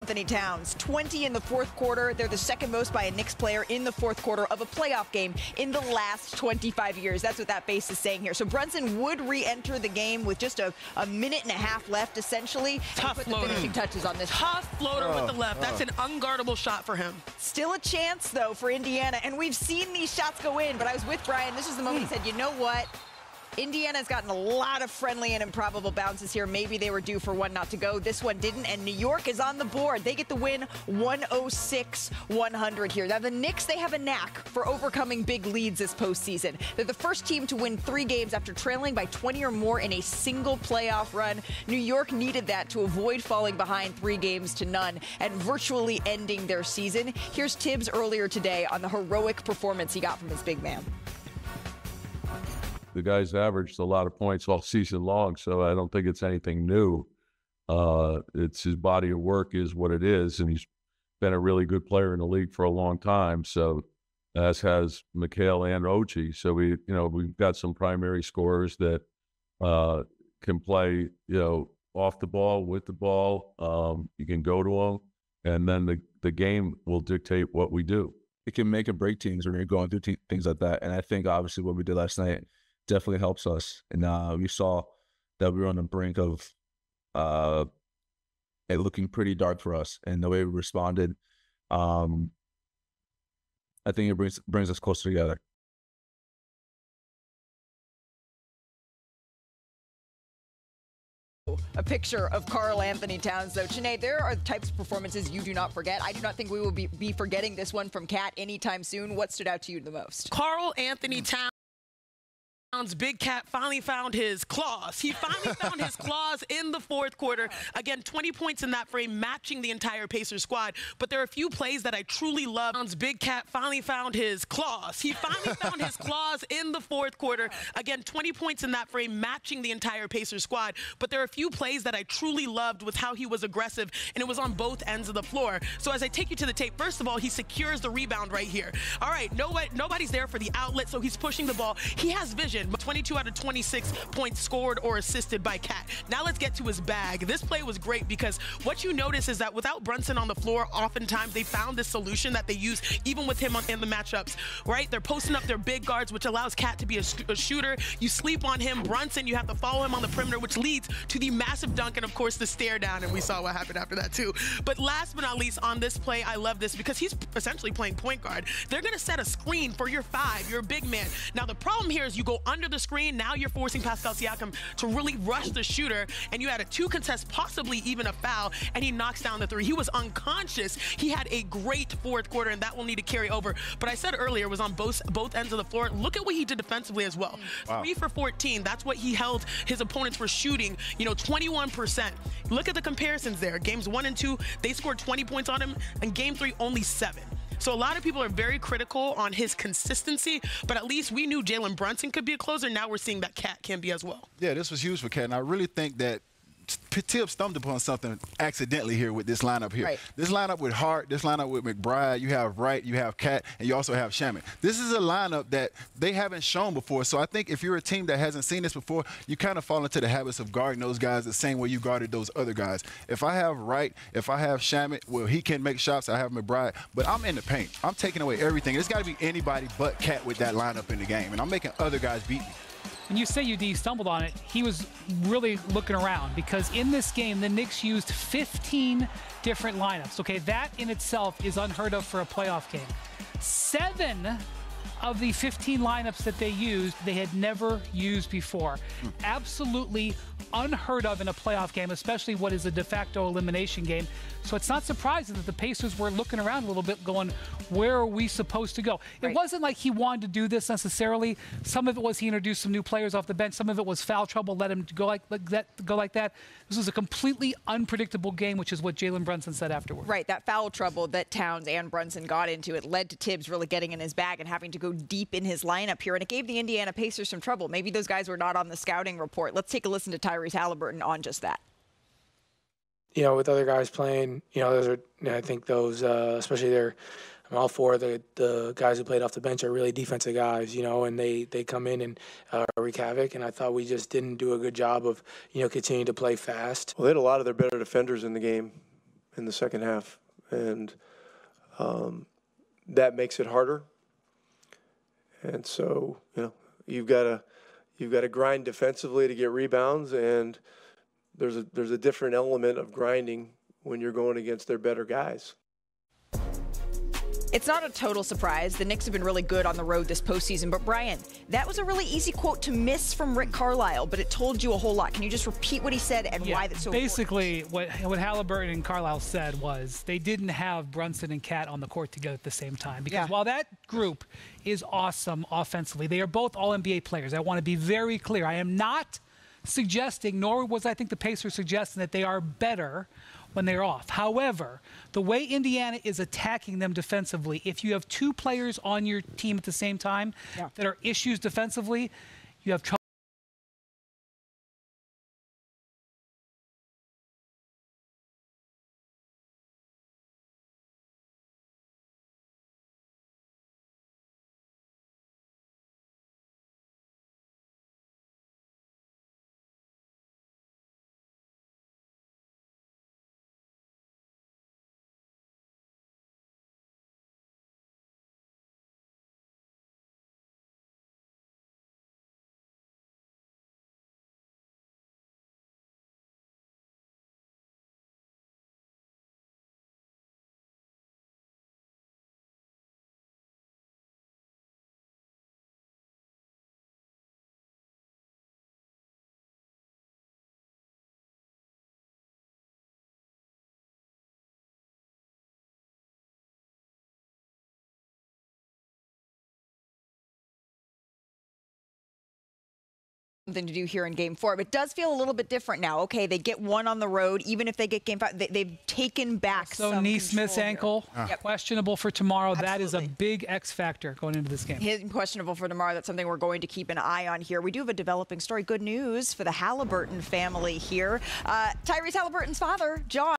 Anthony Towns, 20 in the fourth quarter. They're the second most by a Knicks player in the fourth quarter of a playoff game in the last 25 years. That's what that base is saying here. So Brunson would re-enter the game with just a minute and a half left, essentially. Tough put floater. The finishing touches on this. Tough floater with the left. That's an unguardable shot for him. Still a chance, though, for Indiana. And we've seen these shots go in, but I was with Brian. This is the moment he said, you know what? Indiana's gotten a lot of friendly and improbable bounces here. Maybe they were due for one not to go. This one didn't, and New York is on the board. They get the win 106-100 here. Now, the Knicks, they have a knack for overcoming big leads this postseason. They're the first team to win 3 games after trailing by 20 or more in a single playoff run. New York needed that to avoid falling behind 3-0 and virtually ending their season. Here's Tibbs earlier today on the heroic performance he got from his big man. The guy's averaged a lot of points all season long, so I don't think it's anything new. It's his body of work is what it is, and he's been a really good player in the league for a long time. So, as has Mikhail and Ochi. So we've got some primary scorers that can play, off the ball, with the ball. You can go to them, and then the game will dictate what we do. It can make and break teams when you're going through things like that. And I think obviously what we did last night definitely helps us. And we saw that we were on the brink of it looking pretty dark for us. And the way we responded, I think it brings us closer together. A picture of Karl Anthony Towns, though. Chiney, there are the types of performances you do not forget. I do not think we will be forgetting this one from Cat anytime soon. What stood out to you the most? Karl Anthony Towns. Big Cat finally found his claws. He finally found his claws in the fourth quarter. Again, 20 points in that frame, matching the entire Pacers squad. But there are a few plays that I truly love. Big Cat finally found his claws. He finally found his claws in the fourth quarter. Again, 20 points in that frame, matching the entire Pacers squad. But there are a few plays that I truly loved with how he was aggressive, and it was on both ends of the floor. So as I take you to the tape, first of all, he secures the rebound right here. All right, nobody's there for the outlet, so he's pushing the ball. He has vision. 22 out of 26 points scored or assisted by Cat. Now let's get to his bag. This play was great because what you notice is that without Brunson on the floor, oftentimes they found this solution that they use even with him in the matchups, right? They're posting up their big guards, which allows Cat to be a shooter. You sleep on him. Brunson, you have to follow him on the perimeter, which leads to the massive dunk and, of course, the stare down, and we saw what happened after that, too. But last but not least, on this play, I love this because he's essentially playing point guard. They're going to set a screen for your 5, your big man. Now, the problem here is you go under the screen. Now you're forcing Pascal Siakam to really rush the shooter, and you had a 2 contest, possibly even a foul, and he knocks down the 3. He was unconscious. He had a great fourth quarter, and that will need to carry over. But I said earlier, it was on both ends of the floor. Look at what he did defensively as well. Wow. 3 for 14. That's what he held his opponents were shooting, 21%. Look at the comparisons there. Games 1 and 2, they scored 20 points on him, and game 3, only 7. So a lot of people are very critical on his consistency, but at least we knew Jalen Brunson could be a closer. Now we're seeing that Cat can be as well. Yeah, this was huge for Cat, and I really think that Tibbs stumbled upon something accidentally here with this lineup here. Right. This lineup with Hart, this lineup with McBride, you have Wright, you have Cat, and you also have Shamet. This is a lineup that they haven't shown before. So I think if you're a team that hasn't seen this before, you kind of fall into the habits of guarding those guys the same way you guarded those other guys. If I have Wright, if I have Shamet, well, he can make shots. I have McBride, but I'm in the paint. I'm taking away everything. It's got to be anybody but Cat with that lineup in the game, and I'm making other guys beat me. When you say UD stumbled on it, he was really looking around because in this game, the Knicks used 15 different lineups. Okay, that in itself is unheard of for a playoff game. 7 of the 15 lineups that they used, they had never used before. Absolutely unheard of in a playoff game, especially what is a de facto elimination game. So it's not surprising that the Pacers were looking around a little bit going, where are we supposed to go? Right. It wasn't like he wanted to do this necessarily. Some of it was he introduced some new players off the bench. Some of it was foul trouble, let him go like that. This was a completely unpredictable game, which is what Jalen Brunson said afterward. Right, that foul trouble that Towns and Brunson got into, it led to Tibbs really getting in his bag and having to go deep in his lineup here, and it gave the Indiana Pacers some trouble. Maybe those guys were not on the scouting report. Let's take a listen to Tyrese Halliburton on just that. With other guys playing, those are, I think those, especially all 4 of the guys who played off the bench are really defensive guys, and they come in and wreak havoc. And I thought we just didn't do a good job of, continuing to play fast. Well, they had a lot of their better defenders in the game, in the second half, and that makes it harder. And so, you've got to grind defensively to get rebounds, and there's a different element of grinding when you're going against their better guys. It's not a total surprise. The Knicks have been really good on the road this postseason. But, Brian, that was a really easy quote to miss from Rick Carlisle, but it told you a whole lot. Can you just repeat what he said and why that's so basically important? what Halliburton and Carlisle said was they didn't have Brunson and Cat on the court together at the same time. Because while that group is awesome offensively, they are both all-NBA players. I want to be very clear. I am not suggesting, nor was I think the Pacers suggesting, that they are better when they're off. However, the way Indiana is attacking them defensively, if you have two players on your team at the same time that are issues defensively, you have trouble. Something to do here in Game 4, but it does feel a little bit different now. Okay, they get one on the road. Even if they get Game 5, they've taken back so some Neesmith's ankle, questionable for tomorrow. Absolutely. That is a big X factor going into this game. He's questionable for tomorrow. That's something we're going to keep an eye on here. We do have a developing story. Good news for the Halliburton family here. Tyrese Halliburton's father, John,